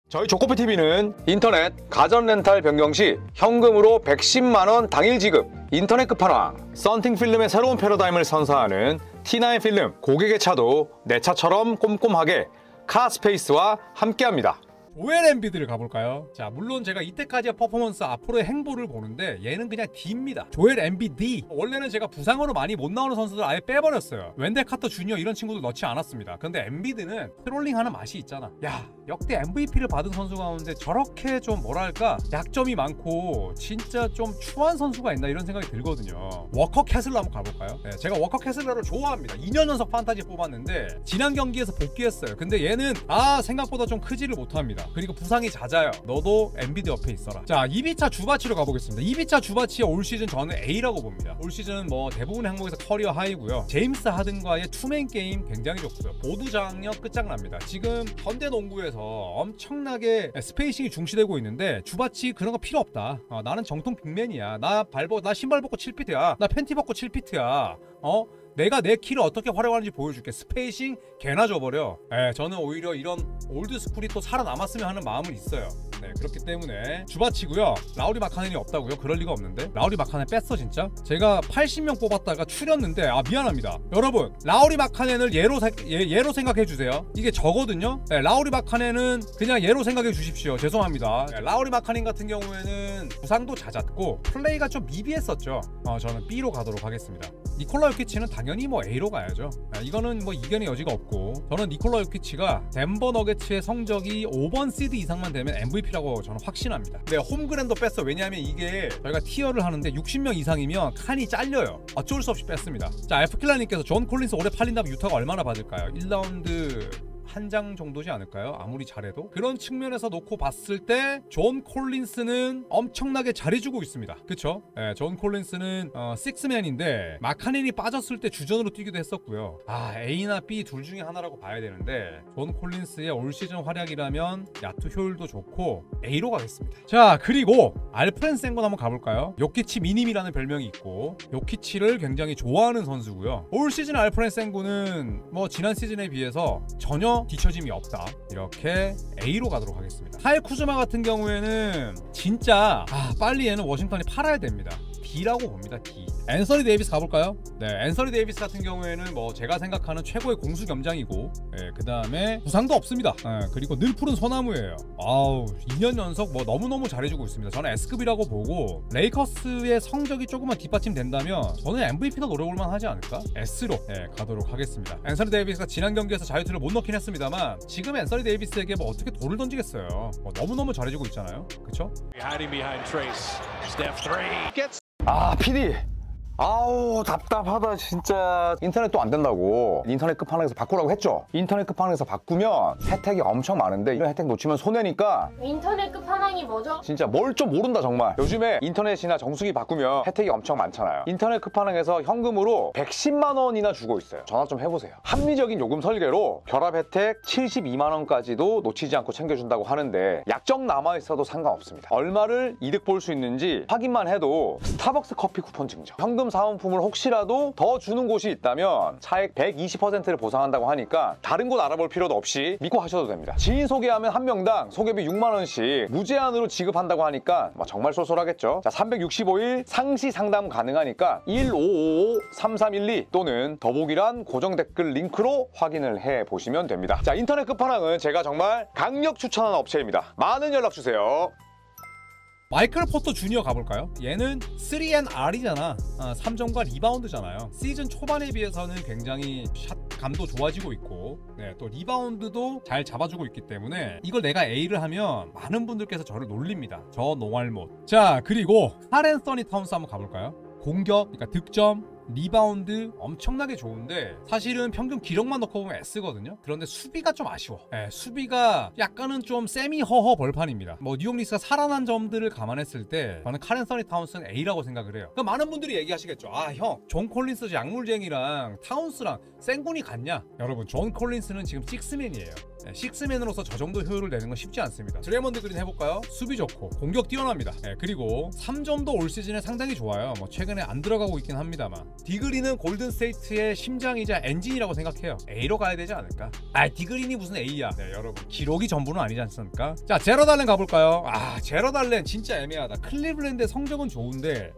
저희 조코피TV는 인터넷 가전 렌탈 변경 시 현금으로 110만원 당일 지급, 인터넷 끝판왕, 썬팅 필름의 새로운 패러다임을 선사하는 T9 필름, 고객의 차도 내 차처럼 꼼꼼하게 카스페이스와 함께합니다. 조엘 엠비드를 가볼까요? 자, 물론 제가 이때까지의 퍼포먼스, 앞으로의 행보를 보는데 얘는 그냥 D입니다. 조엘 엠비드. 원래는 제가 부상으로 많이 못 나오는 선수들 아예 빼버렸어요. 웬델 카터 주니어 이런 친구들 넣지 않았습니다. 근데 엠비드는 트롤링하는 맛이 있잖아. 야, 역대 MVP를 받은 선수 가운데 저렇게 좀 뭐랄까 약점이 많고 진짜 좀 추한 선수가 있나 이런 생각이 들거든요. 워커 캐슬러 한번 가볼까요? 네, 제가 워커 캐슬러를 좋아합니다. 2년 연속 판타지 뽑았는데 지난 경기에서 복귀했어요. 근데 얘는 생각보다 좀 크지를 못합니다. 그리고 부상이 잦아요. 너도 엠비드 옆에 있어라. 자, 2비차 주바치로 가보겠습니다. 2비차 주바치의 올 시즌 저는 A라고 봅니다. 올 시즌 뭐 대부분 항목에서 커리어 하이고요. 제임스 하든과의 투맨 게임 굉장히 좋고요. 보드 장력 끝장납니다. 지금 현대 농구에서 엄청나게 스페이싱이 중시되고 있는데 주바치 그런 거 필요 없다. 나는 정통 빅맨이야. 나 신발 벗고 7피트야. 나 팬티 벗고 7피트야. 내가 내 키를 어떻게 활용하는지 보여줄게. 스페이싱 개나 줘버려. 저는 오히려 이런 올드스쿨이 또 살아남았으면 하는 마음은 있어요. 네, 그렇기 때문에 주바치고요. 라우리 마카넨이 없다고요? 그럴 리가 없는데. 라우리 마카넨 뺐어 진짜? 제가 80명 뽑았다가 추렸는데 미안합니다. 여러분, 라우리 마카넨을 얘로 생각해 주세요. 이게 저거든요. 네, 라우리 마카넨은 그냥 얘로 생각해 주십시오. 죄송합니다. 네, 라우리 마카넨 같은 경우에는 부상도 잦았고 플레이가 좀 미비했었죠. 저는 B로 가도록 하겠습니다. 니콜라 요키치는 당연히 뭐 A로 가야죠. 이거는 뭐 이견의 여지가 없고, 저는 니콜라 요키치가 덴버 너게츠의 성적이 5번 시드 이상만 되면 MVP라고 저는 확신합니다. 근데 홈그랜더 뺐어. 왜냐하면 이게 저희가 티어를 하는데 60명 이상이면 칸이 잘려요. 어쩔 수 없이 뺐습니다. 자, 에프킬라님께서 존 콜린스 오래 팔린다면 유타가 얼마나 받을까요? 1라운드 한 장 정도지 않을까요? 아무리 잘해도. 그런 측면에서 놓고 봤을 때 존 콜린스는 엄청나게 잘해주고 있습니다. 그쵸? 네, 존 콜린스는 식스맨인데 마카넨이 빠졌을 때 주전으로 뛰기도 했었고요. A나 B 둘 중에 하나라고 봐야 되는데 존 콜린스의 올 시즌 활약이라면 야투 효율도 좋고 A로 가겠습니다. 자, 그리고 알프렌 생건 한번 가볼까요? 요키치 미님이라는 별명이 있고 요키치를 굉장히 좋아하는 선수고요. 올 시즌 알프렌 생건은 뭐 지난 시즌에 비해서 전혀 뒤처짐이 없다. 이렇게 A로 가도록 하겠습니다. 카일 쿠즈마 같은 경우에는 진짜 빨리 얘는 워싱턴이 팔아야 됩니다. D라고 봅니다. D. 앤서니 데이비스 가볼까요? 네, 앤서니 데이비스 같은 경우에는 뭐 제가 생각하는 최고의 공수 겸장이고, 그 다음에 부상도 없습니다. 그리고 늘 푸른 소나무예요. 2년 연속 뭐 너무너무 잘해주고 있습니다. 저는 S급이라고 보고, 레이커스의 성적이 조금만 뒷받침된다면 저는 MVP도 노려볼만 하지 않을까? S로 가도록 하겠습니다. 앤서니 데이비스가 지난 경기에서 자유투를 못 넣긴 했습니다만 지금 앤서니 데이비스에게 뭐 어떻게 돌을 던지겠어요. 너무너무 잘해주고 있잖아요. 그쵸? PD! 답답하다 진짜. 인터넷도 안 된다고 인터넷 끝판왕에서 바꾸라고 했죠. 인터넷 끝판왕에서 바꾸면 혜택이 엄청 많은데 이런 혜택 놓치면 손해니까. 인터넷 끝판왕이 뭐죠? 진짜 뭘 좀 모른다 정말. 요즘에 인터넷이나 정수기 바꾸면 혜택이 엄청 많잖아요. 인터넷 끝판왕에서 현금으로 110만원이나 주고 있어요. 전화 좀 해보세요. 합리적인 요금 설계로 결합 혜택 72만원까지도 놓치지 않고 챙겨준다고 하는데 약정 남아있어도 상관없습니다. 얼마를 이득 볼 수 있는지 확인만 해도 스타벅스 커피 쿠폰 증정, 현금 사은품을 혹시라도 더 주는 곳이 있다면 차액 120%를 보상한다고 하니까 다른 곳 알아볼 필요도 없이 믿고 하셔도 됩니다. 지인 소개하면 한 명당 소개비 6만원씩 무제한으로 지급한다고 하니까 정말 쏠쏠하겠죠. 자, 365일 상시 상담 가능하니까 1555-3312 또는 더보기란 고정 댓글 링크로 확인을 해보시면 됩니다. 자, 인터넷 끝판왕은 제가 정말 강력 추천하는 업체입니다. 많은 연락 주세요. 마이클 포터 주니어 가볼까요? 얘는 3&R이잖아. 3점과 리바운드잖아요. 시즌 초반에 비해서는 굉장히 샷 감도 좋아지고 있고, 또 리바운드도 잘 잡아주고 있기 때문에 이걸 내가 A를 하면 많은 분들께서 저를 놀립니다. 저 노알못. 자, 그리고 칼 앤서니 타운스 한번 가볼까요? 공격, 그러니까 득점, 리바운드 엄청나게 좋은데 사실은 평균 기록만 넣고 보면 S거든요. 그런데 수비가 좀 아쉬워. 수비가 약간은 좀 세미 허허 벌판입니다. 뭐 뉴욕 리스가 살아난 점들을 감안했을 때 저는 칼 앤서니 타운스는 A라고 생각을 해요. 그러니까 많은 분들이 얘기하시겠죠. 형, 존 콜린스 약물쟁이랑 타운스랑 생군이 같냐? 여러분, 존 콜린스는 지금 식스맨이에요. 식스맨으로서 저 정도 효율을 내는 건 쉽지 않습니다. 드레먼드 그린 해볼까요? 수비 좋고 공격 뛰어납니다. 그리고 3점도 올 시즌에 상당히 좋아요. 뭐 최근에 안 들어가고 있긴 합니다만. 디그린은 골든스테이트의 심장이자 엔진이라고 생각해요. A로 가야 되지 않을까? 디그린이 무슨 A야. 여러분 기록이 전부는 아니지 않습니까? 자, 제러드 알렌 가볼까요? 제러드 알렌 진짜 애매하다. 클리블랜드의 성적은 좋은데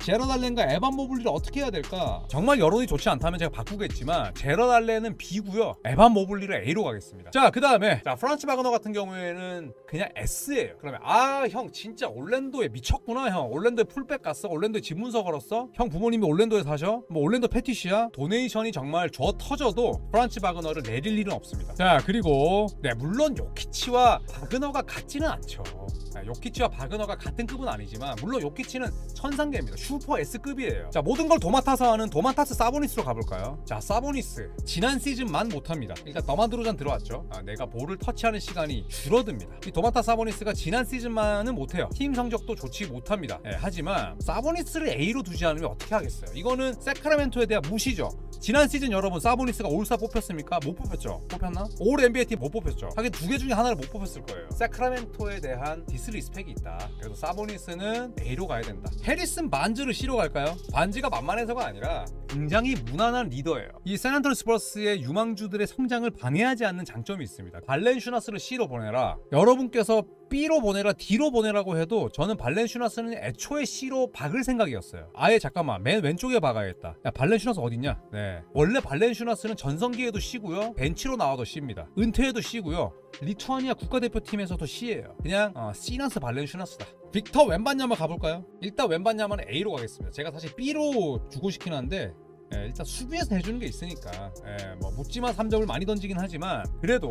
제러드 알렌과 에반 모블리를 어떻게 해야 될까? 정말 여론이 좋지 않다면 제가 바꾸겠지만 제러드 알렌은 B고요. 에반 모블리를 A로 가겠습니다. 자, 그 다음에 프란츠 바그너 같은 경우에는 그냥 S예요. 그러면 형 진짜 올랜도에 미쳤구나. 형 올랜도에 풀백 갔어? 올랜도에 집 문서 걸었어? 형 부모님이 올랜도에 사셔? 뭐 올랜도 패티시야? 도네이션이 정말 줘 터져도 프란츠 바그너를 내릴 일은 없습니다. 자, 그리고 물론 요키치와 바그너가 같지는 않죠. 요키치와 바그너가 같은 급은 아니지만 물론 요키치는 천상계입니다. 슈퍼 S급이에요. 자, 모든 걸 도맡아서 하는 도만타스 사보니스로 가볼까요? 자, 사보니스 지난 시즌만 못합니다. 일단 더만드로잔 들어왔죠. 내가 볼을 터치하는 시간이 줄어듭니다. 이 도만타스 사보니스가 지난 시즌만은 못해요. 팀 성적도 좋지 못합니다. 하지만 사보니스를 A로 두지 않으면 어떻게 하겠어요? 이거는 세크라멘토에 대한 무시죠. 지난 시즌 여러분 사보니스가 올스타 뽑혔습니까? 못 뽑혔죠. 뽑혔나? 올 NBA 팀 못 뽑혔죠. 하긴 두 개 중에 하나를 못 뽑혔을 거예요. 세크라멘토에 대한 디스리스펙이 있다. 그래서 사보니스는 A로 가야 된다. 해리슨 반즈를 C로 갈까요? 반즈가 만만해서가 아니라 굉장히 무난한 리더예요. 이 샌안토니 스퍼스의 유망주들의 성장을 방해하지 않는 장점이 있습니다. 발렌슈나스를 C로 보내라. 여러분께서 B로 보내라, D로 보내라고 해도 저는 발렌슈나스는 애초에 C로 박을 생각이었어요. 아예 잠깐만 맨 왼쪽에 박아야겠다. 야, 발렌슈나스 어딨냐? 원래 발렌슈나스는 전성기에도 C고요. 벤치로 나와도 C입니다. 은퇴해도 C고요. 리투아니아 국가대표팀에서도 C예요. 그냥 C나스 발렌슈나스다. 빅터 웬반야마 가볼까요? 일단 웬반야마는 A로 가겠습니다. 제가 사실 B로 주고 싶긴 한데 일단 수비에서 해주는 게 있으니까 뭐 묻지마 3점을 많이 던지긴 하지만 그래도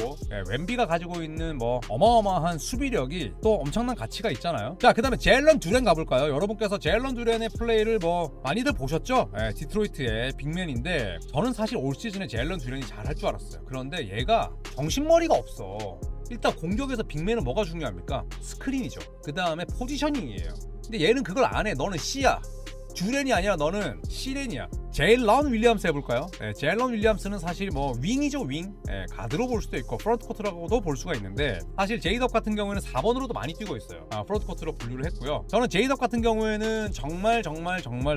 웬비가 가지고 있는 뭐 어마어마한 수비력이 또 엄청난 가치가 있잖아요. 자, 그 다음에 제일런 듀렌 가볼까요? 여러분께서 제일런 듀렌의 플레이를 뭐 많이들 보셨죠? 디트로이트의 빅맨인데 저는 사실 올 시즌에 제일런 듀렌이 잘할 줄 알았어요. 그런데 얘가 정신머리가 없어. 일단 공격에서 빅맨은 뭐가 중요합니까? 스크린이죠. 그 다음에 포지셔닝이에요. 근데 얘는 그걸 안 해. 너는 C야. 듀렌이 아니라 너는 C렌이야. 제일런 윌리엄스 해볼까요? 제일런 윌리엄스는 사실 뭐 윙이죠, 윙. 가드로 볼 수도 있고 프론트 코트라고도 볼 수가 있는데 사실 제이덥 같은 경우에는 4번으로도 많이 뛰고 있어요. 프론트 코트로 분류를 했고요. 저는 제이덥 같은 경우에는 정말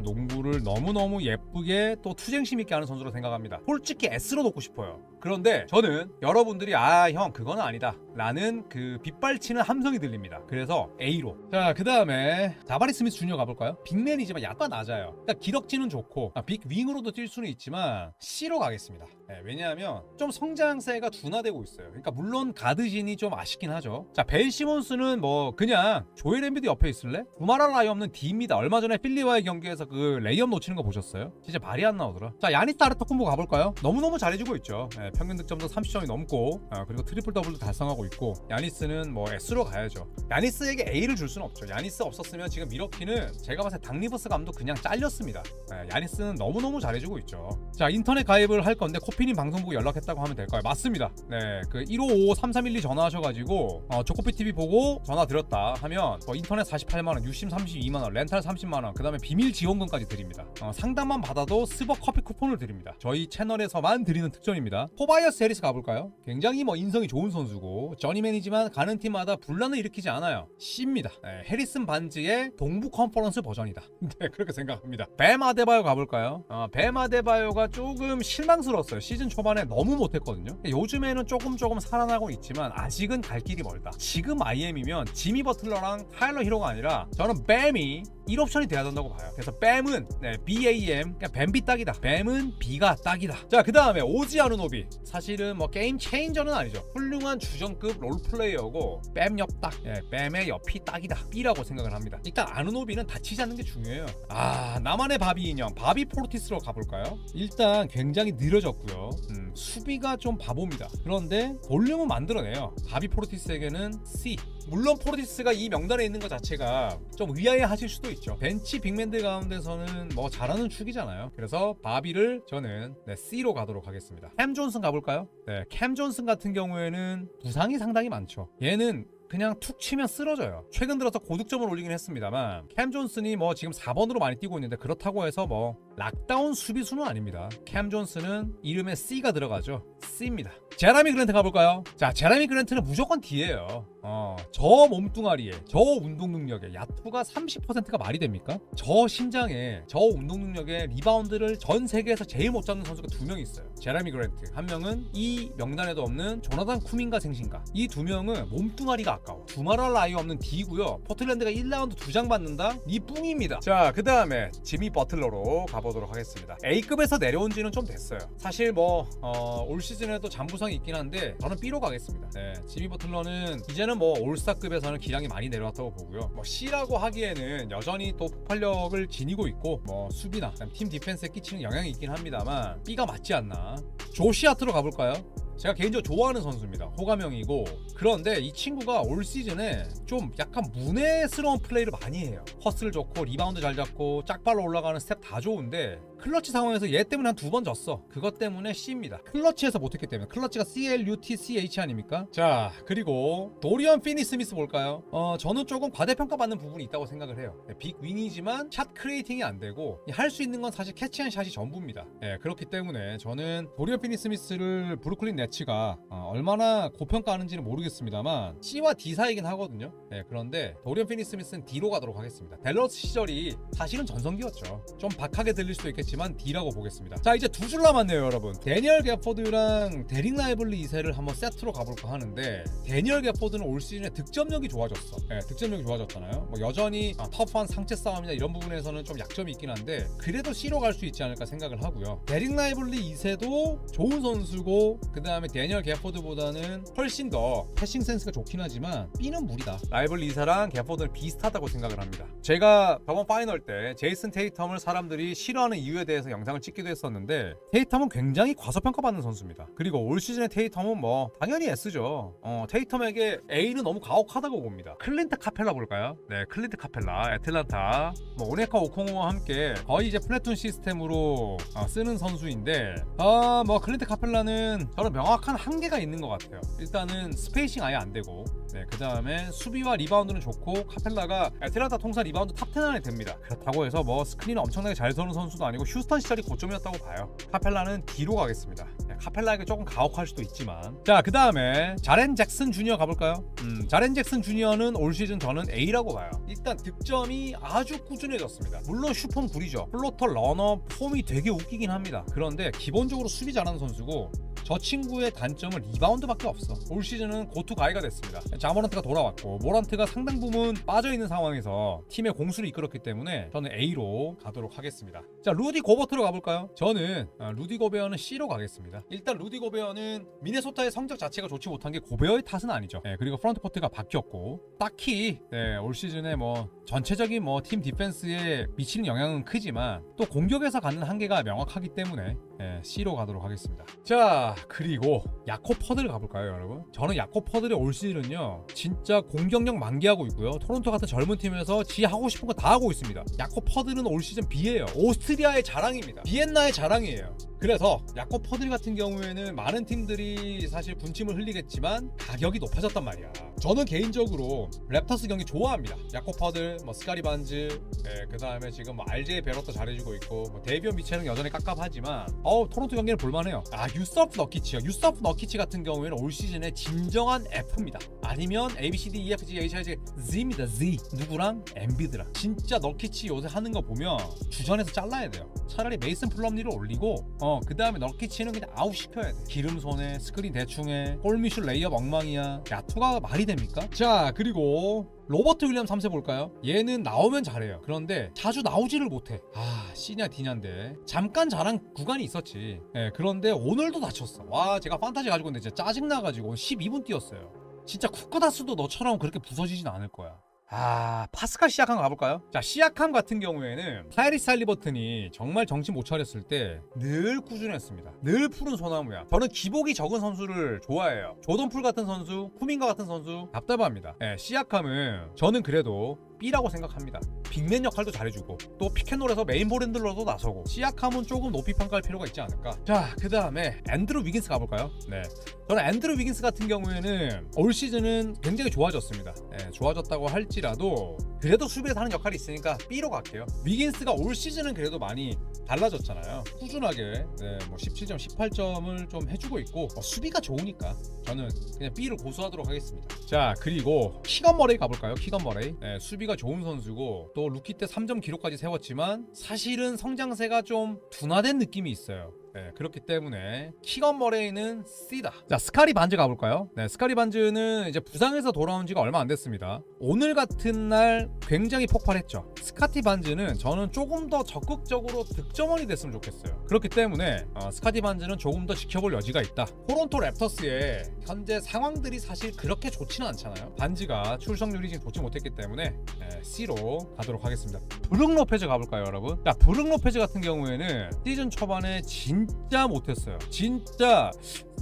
농구를 너무너무 예쁘게 또 투쟁심 있게 하는 선수로 생각합니다. 솔직히 S로 놓고 싶어요. 그런데 저는 여러분들이 형 그건 아니다 라는 그 빗발치는 함성이 들립니다. 그래서 A로. 자, 그 다음에 자바리 스미스 주니어 가볼까요? 빅맨이지만 약간 낮아요. 그러니까 기럭지는 좋고 빅 윙으로도 뛸 수는 있지만 C로 가겠습니다. 왜냐하면 좀 성장세가 둔화되고 있어요. 그러니까 물론 가드진이 좀 아쉽긴 하죠. 자, 벤 시몬스는 뭐 그냥 조엘 엠비드 옆에 있을래? 두말할 나위 없는 D입니다. 얼마 전에 필리와의 경기에서 그 레이업 놓치는 거 보셨어요? 진짜 말이 안 나오더라. 자, 야니스 아르토쿤보 가볼까요? 너무너무 잘해주고 있죠. 평균 득점도 30점이 넘고 그리고 트리플 더블도 달성하고 있고 야니스는 뭐 S로 가야죠. 야니스에게 A를 줄 수는 없죠. 야니스 없었으면 지금 미러키는 제가 봤을 때 닥 리버스 감독 그냥 잘렸습니다. 야니스는 너무너무 잘해주고 있죠. 자, 인터넷 가입을 할 건데 코피님 방송 보고 연락했다고 하면 될까요? 맞습니다. 그 1555-3312 전화하셔가지고 조코피TV 보고 전화 드렸다 하면 인터넷 48만원, 유심 32만원, 렌탈 30만원, 그 다음에 비밀 지원금까지 드립니다. 상담만 받아도 스벅 커피 쿠폰을 드립니다. 저희 채널에서만 드리는 특전입니다. 토바이어스 해리스 가볼까요? 굉장히 뭐 인성이 좋은 선수고 저니맨이지만 가는 팀마다 분란을 일으키지 않아요. C입니다. 해리슨 반즈의 동부 컨퍼런스 버전이다. 네, 그렇게 생각합니다. 뱀 아데바요 가볼까요? 뱀 아데바요가 조금 실망스러웠어요. 시즌 초반에 너무 못했거든요. 요즘에는 조금 살아나고 있지만 아직은 갈 길이 멀다. 지금 IM이면 지미 버틀러랑 타일러 히로가 아니라 저는 뱀이 1옵션이 돼야 된다고 봐요. 그래서 뱀은 BAM, 그냥 뱀비 딱이다. 뱀은 B가 딱이다. 자, 그 다음에 오지 아누노비. 사실은 뭐 게임 체인저는 아니죠. 훌륭한 주전급 롤플레이어고 뱀 옆 딱, 뱀의 옆이 딱이다. B라고 생각을 합니다. 일단 아누노비는 다치지 않는 게 중요해요. 나만의 바비 인형 바비 포르티스로 가볼까요? 일단 굉장히 느려졌고요. 수비가 좀 바보입니다. 그런데 볼륨은 만들어내요. 바비 포르티스에게는 C. 물론 포르티스가 이 명단에 있는 것 자체가 좀 의아해 하실 수도 있죠. 벤치 빅맨들 가운데서는 뭐 잘하는 축이잖아요. 그래서 바비를 저는 C로 가도록 하겠습니다. 캠 존슨 가볼까요? 캠 존슨 같은 경우에는 부상이 상당히 많죠. 얘는 그냥 툭 치면 쓰러져요. 최근 들어서 고득점을 올리긴 했습니다만 캠 존슨이 뭐 지금 4번으로 많이 뛰고 있는데 그렇다고 해서 뭐 락다운 수비수는 아닙니다. 캠 존스는 이름에 C가 들어가죠. C입니다. 제라미 그랜트 가볼까요? 자, 제라미 그랜트는 무조건 D예요. 저 몸뚱아리에, 저 운동 능력에 야투가 30%가 말이 됩니까? 저 신장에, 저 운동 능력에 리바운드를 전 세계에서 제일 못 잡는 선수가 2명 있어요. 제라미 그랜트. 한 명은 이 명단에도 없는 조나단 쿠민가 생신가. 이 2명은 몸뚱아리가 아까워. 두말할 나위 없는 D고요. 포틀랜드가 1라운드 2장 받는다? 이 뿡입니다. 자, 그 다음에 지미 버틀러로 가보도록 하겠습니다. A급에서 내려온 지는 좀 됐어요. 사실 올 시즌에도 잠부상이 있긴 한데 저는 B로 가겠습니다. 네, 지미 버틀러는 이제는 올스타급에서는 기량이 많이 내려왔다고 보고요. C라고 하기에는 여전히 또 폭발력을 지니고 있고 수비나 팀 디펜스에 끼치는 영향이 있긴 합니다만 B가 맞지 않나. 조시 하트로 가볼까요? 제가 개인적으로 좋아하는 선수입니다. 호감형이고. 그런데 이 친구가 올 시즌에 좀 약간 문외스러운 플레이를 많이 해요. 허스를 좋고 리바운드 잘 잡고 짝발로 올라가는 스텝 다 좋은데 클러치 상황에서 얘 때문에 한 2번 졌어. 그것 때문에 C입니다. 클러치에서 못했기 때문에. 클러치가 CLUTCH 아닙니까? 자, 그리고 도리언 피니 스미스 볼까요? 저는 조금 과대평가받는 부분이 있다고 생각을 해요. 빅 윙이지만 샷 크리에이팅이 안 되고 할 수 있는 건 사실 캐치앤샷이 전부입니다. 그렇기 때문에 저는 도리언 피니 스미스를 브루클린 네츠가 얼마나 고평가하는지는 모르겠습니다만 C와 D 사이긴 하거든요. 그런데 도리언 피니 스미스는 D로 가도록 하겠습니다. 댈러스 시절이 사실은 전성기였죠. 좀 박하게 들릴 수도 있겠지만 D라고 보겠습니다. 자, 이제 2줄 남았네요, 여러분. 데니얼 게포드랑 데릭 라이블리 2세를 한번 세트로 가볼까 하는데, 데니얼 게포드는 올 시즌에 득점력이 좋아졌어. 득점력이 좋아졌잖아요. 여전히 터프한 상체 싸움이나 이런 부분에서는 좀 약점이 있긴 한데 그래도 C로 갈 수 있지 않을까 생각을 하고요. 데릭 라이블리 2세도 좋은 선수고 그 다음에 데니얼 게포드보다는 훨씬 더 패싱 센스가 좋긴 하지만 B는 무리다. 라이블리 2세랑 게포드는 비슷하다고 생각을 합니다. 제가 저번 파이널 때 제이슨 테이텀을 사람들이 싫어하는 이유에 대해서 영상을 찍기도 했었는데 테이텀은 굉장히 과소평가받는 선수입니다. 그리고 올 시즌의 테이텀은 당연히 S죠. 테이텀에게 A는 너무 가혹하다고 봅니다. 클린트 카펠라 볼까요? 네, 클린트 카펠라 애틀란타 오네카 오콩호와 함께 거의 이제 플래툰 시스템으로 쓰는 선수인데 클린트 카펠라는 저는 명확한 한계가 있는 것 같아요. 일단은 스페이싱 아예 안 되고 그 다음에 수비와 리바운드는 좋고 카펠라가 애틀란타 통산 리바운드 탑 10 안에 듭니다. 그렇다고 해서 스크린을 엄청나게 잘 서는 선수도 아니고 휴스턴 시절이 고점이었다고 봐요. 카펠라는 D로 가겠습니다. 카펠라에게 조금 가혹할 수도 있지만. 자, 그 다음에 자렌 잭슨 주니어 가볼까요? 자렌 잭슨 주니어는 올 시즌 저는 A라고 봐요. 일단 득점이 아주 꾸준해졌습니다. 물론 슈퍼는 구리죠. 플로터, 러너, 폼이 되게 웃기긴 합니다. 그런데 기본적으로 수비 잘하는 선수고 저 친구의 단점은 리바운드밖에 없어. 올 시즌은 고투 가이가 됐습니다. 자모란트가 돌아왔고 모란트가 상당 부분 빠져있는 상황에서 팀의 공수를 이끌었기 때문에 저는 A로 가도록 하겠습니다. 자, 루디 고버트로 가볼까요? 저는 루디 고베어는 C로 가겠습니다. 일단 루디 고베어는 미네소타의 성적 자체가 좋지 못한 게 고베어의 탓은 아니죠. 그리고 프런트코트가 바뀌었고 딱히 올 시즌에 전체적인 팀 디펜스에 미치는 영향은 크지만 또 공격에서 갖는 한계가 명확하기 때문에 C로 가도록 하겠습니다. 자, 그리고 야코 퍼드를 가볼까요, 여러분? 저는 야코 퍼드의 올 시즌은요 진짜 공격력 만개하고 있고요. 토론토 같은 젊은 팀에서 지 하고 싶은 거 다 하고 있습니다. 야코 퍼드는 올 시즌 B예요. 오스트리아의 자랑입니다. 비엔나의 자랑이에요. 그래서 야코 퍼드 같은 경우에는 많은 팀들이 사실 분침을 흘리겠지만 가격이 높아졌단 말이야. 저는 개인적으로 랩터스 경기 좋아합니다. 야코 퍼드, 스카리 반즈, 그 다음에 지금 RJ 베럿도 잘해주고 있고 데이비언 미첼은 여전히 깝깝하지만 토론토 경기는 볼만해요. 유서프 너키치요. 유서프 너키치 같은 경우에는 올 시즌에 진정한 F입니다. 아니면 ABCD, EFG, HIG, Z입니다. Z. 누구랑? 엠비드랑. 진짜 너키치 요새 하는 거 보면 주전에서 잘라야 돼요. 차라리 메이슨 플럼리를 올리고 그 다음에 너키치는 그냥 아웃시켜야 돼. 기름손에 스크린 대충해 골미슛 레이업 엉망이야. 야투가 말이 됩니까? 자, 그리고 로버트 윌리엄 3세 볼까요? 얘는 나오면 잘해요. 그런데 자주 나오지를 못해. C냐 D냐인데 잠깐 잘한 구간이 있었지. 그런데 오늘도 다쳤어. 와, 제가 판타지 가지고 있는데 진짜 짜증나가지고 12분 뛰었어요. 진짜 쿠카다스도 너처럼 그렇게 부서지진 않을 거야. 파스칼 시아캄 가볼까요? 자, 시아캄 같은 경우에는 타이리스 할리버튼이 정말 정신 못 차렸을 때 늘 꾸준했습니다. 늘 푸른 소나무야. 저는 기복이 적은 선수를 좋아해요. 조던풀 같은 선수, 쿠민가 같은 선수 답답합니다. 시아캄은 저는 그래도 B라고 생각합니다. 빅맨 역할도 잘해주고 또 피켓롤에서 메인볼 핸들러도 나서고 시아캄은 조금 높이 평가할 필요가 있지 않을까. 자, 그 다음에 앤드루 위긴스 가볼까요? 저는 앤드루 위긴스 같은 경우에는 올 시즌은 굉장히 좋아졌습니다. 좋아졌다고 할지라도 그래도 수비에서 하는 역할이 있으니까 B로 갈게요. 위긴스가 올 시즌은 그래도 많이 달라졌잖아요. 꾸준하게 뭐 17점, 18점을 좀 해주고 있고 수비가 좋으니까 저는 그냥 B를 고수하도록 하겠습니다. 자, 그리고 키건 머레이 가볼까요? 키건 머레이. 수비가 좋은 선수고 또 루키 때 3점 기록까지 세웠지만 사실은 성장세가 좀 둔화된 느낌이 있어요. 그렇기 때문에 키건 머레이는 C다. 자, 스카리 반즈 가볼까요? 스카리 반즈는 이제 부상에서 돌아온 지가 얼마 안 됐습니다. 오늘 같은 날 굉장히 폭발했죠. 스카티 반즈는 저는 조금 더 적극적으로 득점원이 됐으면 좋겠어요. 그렇기 때문에 스카티 반즈는 조금 더 지켜볼 여지가 있다. 토론토 랩터스의 현재 상황들이 사실 그렇게 좋지는 않잖아요. 반즈가 출석률이 지금 좋지 못했기 때문에 C로 가도록 하겠습니다. 브룩 로페즈 가볼까요, 여러분? 자, 브룩 로페즈 같은 경우에는 시즌 초반에 진짜 못했어요. 진짜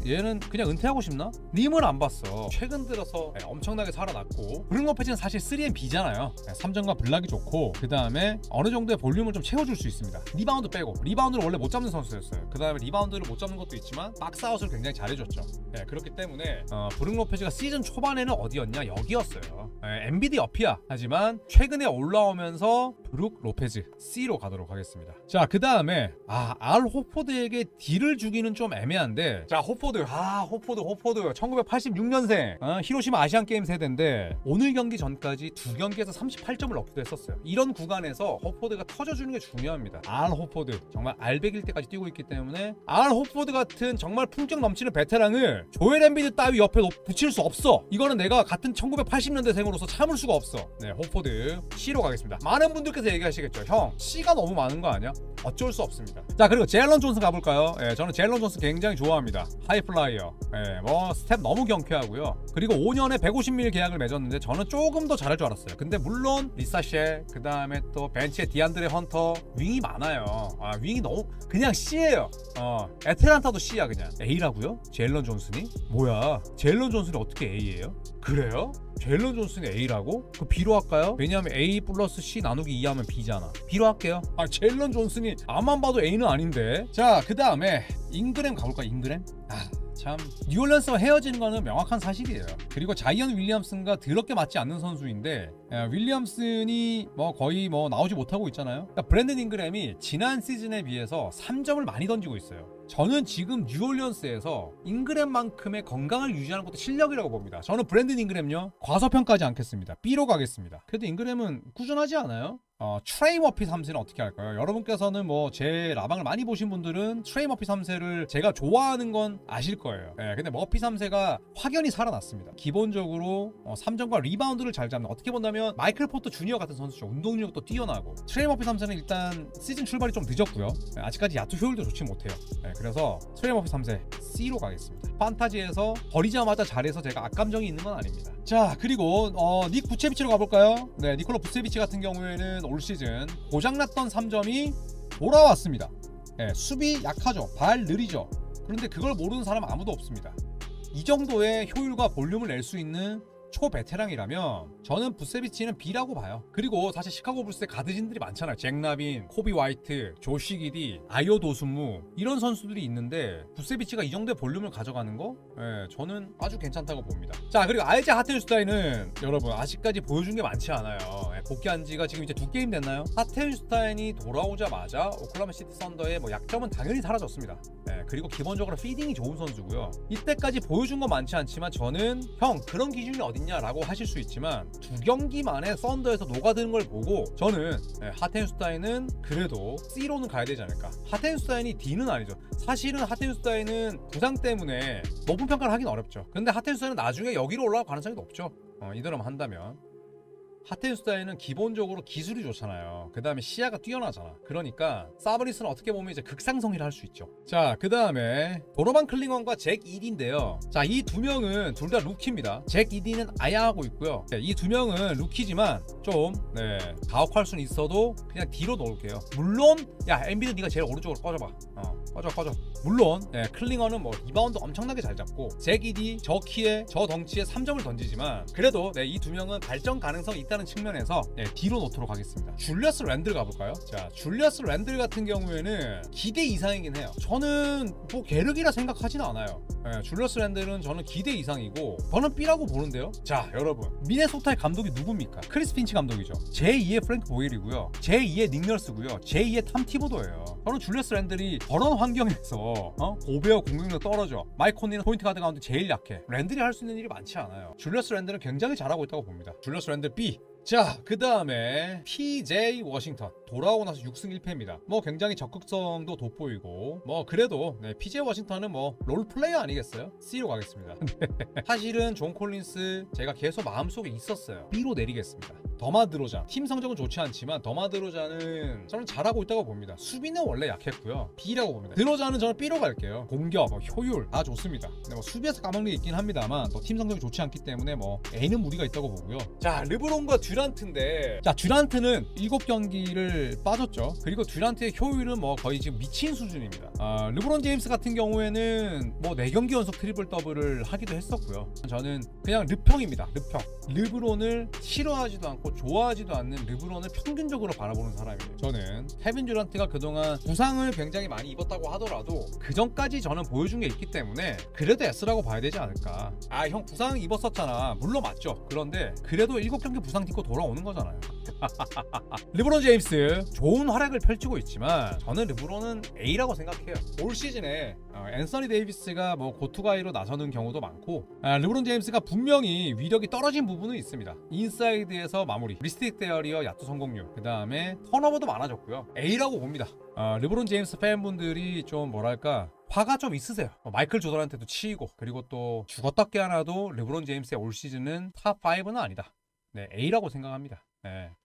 얘는 그냥 은퇴하고 싶나? 님을 안 봤어. 최근 들어서 엄청나게 살아났고, 브룩 로페즈는 사실 3&B잖아요 3점과 블락이 좋고, 그 다음에 어느 정도의 볼륨을 좀 채워줄 수 있습니다. 리바운드 빼고, 리바운드를 원래 못 잡는 선수였어요. 그 다음에 리바운드를 못 잡는 것도 있지만 박스아웃을 굉장히 잘해줬죠. 그렇기 때문에 브룩 로페즈가 시즌 초반에는 어디였냐? 여기였어요. 엔비디 옆이야. 하지만 최근에 올라오면서 브룩 로페즈 C로 가도록 하겠습니다. 자, 그 다음에 알 호포드에게 D를 주기는 좀 애매한데, 자, 호포드 1986년생 히로시마 아시안게임 세대인데 오늘 경기 전까지 두 경기에서 38점을 넣기도 했었어요. 이런 구간에서 호포드가 터져주는 게 중요합니다. 알 호포드 정말 알백일 때까지 뛰고 있기 때문에 알 호포드 같은 정말 품격 넘치는 베테랑을 조엘 엠비드 따위 옆에 붙일 수 없어. 이거는 내가 같은 1980년대생으로서 참을 수가 없어. 호포드 C로 가겠습니다. 많은 분들께서 얘기하시겠죠. 형, C가 너무 많은 거 아니야? 어쩔 수 없습니다. 자, 그리고 제일런 존슨 가볼까요? 저는 제일런 존슨 굉장히 좋아합니다. 하이플라이어. 뭐 스텝 너무 경쾌하고요. 그리고 5년에 150ml 계약을 맺었는데 저는 조금 더 잘할 줄 알았어요. 근데 물론 리사셰, 그 다음에 또 벤치에 디안드레 헌터, 윙이 많아요. 윙이 너무 그냥 C예요. 애틀란타도 C야. 그냥 A라고요? 제일런 존슨이? 뭐야, 제일런 존슨이 어떻게 A예요? 그래요? 제일런 존슨이 A라고? 그 B로 할까요? 왜냐하면 A 플러스 C 나누기 2 하면 B잖아. B로 할게요. 제일런 존슨이 앞만 봐도 A는 아닌데. 자, 그 다음에 잉그램 가볼까? 잉그램? 참, 뉴올리언스와 헤어지는 거는 명확한 사실이에요. 그리고 자이언 윌리엄슨과 더럽게 맞지 않는 선수인데, 윌리엄슨이 거의 나오지 못하고 있잖아요. 그러니까 브랜든 잉그램이 지난 시즌에 비해서 3점을 많이 던지고 있어요. 저는 지금 뉴올리언스에서 잉그램만큼의 건강을 유지하는 것도 실력이라고 봅니다. 저는 브랜든 잉그램요, 과소평가하지 않겠습니다. B로 가겠습니다. 그래도 잉그램은 꾸준하지 않아요? 트레이 머피 3세는 어떻게 할까요? 여러분께서는 제 라방을 많이 보신 분들은 트레이 머피 3세를 제가 좋아하는 건 아실 거예요. 근데 머피 3세가 확연히 살아났습니다. 기본적으로 3점과 리바운드를 잘 잡는, 어떻게 본다면 마이클 포터 주니어 같은 선수죠. 운동력도 뛰어나고. 트레이 머피 3세는 일단 시즌 출발이 좀 늦었고요. 아직까지 야투 효율도 좋지 못해요. 그래서 트레이 머피 3세 C로 가겠습니다. 판타지에서 버리자마자 잘해서 제가 악감정이 있는 건 아닙니다. 자, 그리고 닉 부체비치로 가볼까요? 니콜라 부체비치 같은 경우에는 올 시즌 고장났던 3점이 돌아왔습니다. 수비 약하죠. 발 느리죠. 그런데 그걸 모르는 사람 아무도 없습니다. 이 정도의 효율과 볼륨을 낼 수 있는 초베테랑이라면 저는 부세비치는 B라고 봐요. 그리고 사실 시카고 불스의 가드진들이 많잖아요. 잭 라빈, 코비 화이트, 조시 기디, 아이오 도순무, 이런 선수들이 있는데 부세비치가 이 정도의 볼륨을 가져가는 거? 저는 아주 괜찮다고 봅니다. 자, 그리고 아이제 하텐슈타인은 여러분 아직까지 보여준 게 많지 않아요. 복귀한 지가 지금 이제 2게임 됐나요? 하텐슈타인이 돌아오자마자 오클라호마 시티 썬더의 약점은 당연히 사라졌습니다. 그리고 기본적으로 피딩이 좋은 선수고요. 이때까지 보여준 건 많지 않지만 저는 형, 그런 기준이 어딨냐라고 하실 수 있지만 2경기 만에 썬더에서 녹아드는 걸 보고 저는 하텐슈타인은 그래도 C로는 가야 되지 않을까. 하텐슈타인이 D는 아니죠. 사실은 하텐슈타인은 부상 때문에 높은 평가를 하긴 어렵죠. 근데 하텐슈타인은 나중에 여기로 올라갈 가능성이 높죠. 이대로만 한다면. 하텐슈타인은 기본적으로 기술이 좋잖아요. 그 다음에 시야가 뛰어나잖아. 그러니까 사브리스는 어떻게 보면 이제 극상성이라 할 수 있죠. 자, 그 다음에 도노반 클링원과 잭 이디인데요. 자, 이 두 명은 둘 다 루키입니다. 잭 이디는 아야하고 있고요. 이 두 명은 루키지만 좀 가혹할 수는 있어도 그냥 D로 넣을게요. 물론 야, 엔비드 네가 제일 오른쪽으로 꺼져봐. 꺼져. 물론 클링어는 뭐 리바운드 엄청나게 잘 잡고 잭 이디 저 키에 저 덩치에 3점을 던지지만 그래도 이 두 명은 발전 가능성이 있다는 측면에서 뒤로 놓도록 하겠습니다. 줄리어스 랜들 가볼까요? 자, 줄리어스 랜들 같은 경우에는 기대 이상이긴 해요. 저는 뭐 계륵이라 생각하진 않아요. 줄리어스 랜들은 저는 기대 이상이고 저는 B라고 보는데요. 자, 여러분, 미네소타의 감독이 누굽니까? 크리스 핀치 감독이죠. 제2의 프랭크 보일이고요, 제2의 닉 널스고요, 제2의 탐 티보도예요. 저는 줄리어스 랜들이 저런 환경에서 고베어 공격력 떨어져, 마이크 콘리는 포인트 가드 가운데 제일 약해, 랜들이 할 수 있는 일이 많지 않아요. 줄리어스 랜들은 굉장히 잘하고 있다고 봅니다. 줄리어스 랜들 B. 자, 그 다음에 PJ 워싱턴 돌아오고 나서 6승 1패입니다. 뭐 굉장히 적극성도 돋보이고 뭐 그래도 PJ 워싱턴은 뭐 롤플레이어 아니겠어요? C로 가겠습니다. 사실은 존 콜린스 제가 계속 마음속에 있었어요. B로 내리겠습니다. 더마 드로잔 팀 성적은 좋지 않지만 더마 드로잔은 저는 잘하고 있다고 봅니다. 수비는 원래 약했고요. B라고 봅니다. 드로잔은 저는 B로 갈게요. 공격, 효율 다 좋습니다. 근데 뭐 수비에서 까먹는 게 있긴 합니다만 팀 성적이 좋지 않기 때문에 뭐 A는 무리가 있다고 보고요. 자, 르브론과 듀란트인데, 자, 듀란트는 7경기를 빠졌죠. 그리고 듀란트의 효율은 뭐 거의 지금 미친 수준입니다. 르브론 제임스 같은 경우에는 뭐 4경기 연속 트리플 더블을 하기도 했었고요. 저는 그냥 르평입니다. 르평. 르브론을 싫어하지도 않고 좋아하지도 않는 르브론을 평균적으로 바라보는 사람이에요. 저는 케빈 듀란트가 그동안 부상을 굉장히 많이 입었다고 하더라도 그 전까지 저는 보여준 게 있기 때문에 그래도 S라고 봐야 되지 않을까. 아, 형 부상 입었었잖아. 물론 맞죠. 그런데 그래도 7경기 부상 딛고 돌아오는 거잖아요. 르브론 제임스 좋은 활약을 펼치고 있지만 저는 르브론은 A라고 생각해요. 올 시즌에 앤서니 데이비스가 뭐 고투가이로 나서는 경우도 많고 르브론 제임스가 분명히 위력이 떨어진 부분은 있습니다. 인사이드에서 마무리, 리스틱 대어리어 야투 성공률, 그 다음에 턴오버도 많아졌고요. A라고 봅니다. 르브론 제임스 팬분들이 좀 뭐랄까 화가 좀 있으세요. 마이클 조던한테도 치이고, 그리고 또 죽었다 깨어나도 르브론 제임스의 올 시즌은 탑 5는 아니다. A라고 생각합니다.